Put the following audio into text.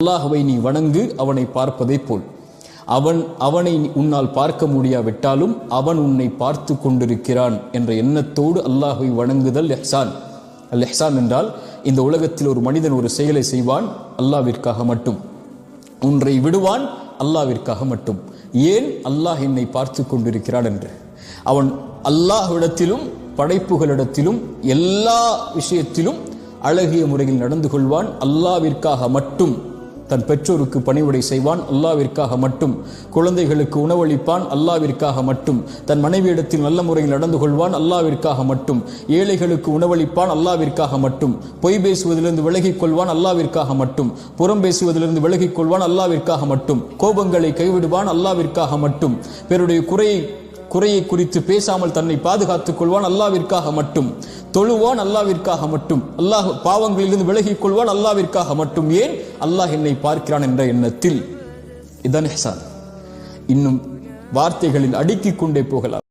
அல்லாஹ்வை நீ வணங்கு, அவனை பார்ப்பதை போல். அவனை உன்னால் பார்க்க முடியாவிட்டாலும் அவன் உன்னை பார்த்து கொண்டிருக்கிறான் என்ற எண்ணத்தோடு அல்லாஹ்வை வணங்குதல் இஹ்சான். அல் இஹ்சான் என்றால் இந்த உலகத்தில் ஒரு மனிதன் ஒரு செயலை செய்வான் அல்லாஹ்விற்காக மட்டும், ஒன்றை விடுவான் அல்லாஹ்விற்காக மட்டும். ஏன்? அல்லாஹ் என்னை பார்த்து கொண்டிருக்கிறான் என்று. அவன் அல்லாஹ்விடத்திலும் படைப்புகளிடத்திலும் எல்லா விஷயத்திலும் அழகிய முறையில் நடந்து கொள்வான். அல்லாஹ்விற்காக மட்டும் தன் பெற்றோருக்கு பணிவிடை செய்வான், அல்லாஹ்விற்காக மட்டும் குழந்தைகளுக்கு உணவளிப்பான், அல்லாஹ்விற்காக மட்டும் தன் மனைவியிடத்தில் நல்ல முறையில் நடந்து கொள்வான், அல்லாஹ்விற்காக மட்டும் ஏழைகளுக்கு உணவளிப்பான், அல்லாஹ்விற்காக மட்டும் பொய் பேசுவதிலிருந்து விலகிக் கொள்வான், அல்லாஹ்விற்காக மட்டும் புறம் பேசுவதிலிருந்து விலகிக் கொள்வான், அல்லாஹ்விற்காக மட்டும் கோபங்களை கைவிடுவான், அல்லாஹ்விற்காக மட்டும் பிறருடைய குறையை குறித்து பேசாமல் தன்னை பாதுகாத்துக் கொள்வான், அல்லாஹ்விற்காக மட்டும் தொழுவான், அல்லாஹ்விற்காக மட்டும் அல்லாஹ் பாவங்களிலிருந்து விலகிக் கொள்வான், அல்லாஹ்விற்காக மட்டும். ஏன்? அல்லாஹ் என்னை பார்க்கிறான் என்ற எண்ணத்தில். இதான் இஹ்சான். இன்னும் வார்த்தைகளில் அடுக்கிக் கொண்டே போகலாம்.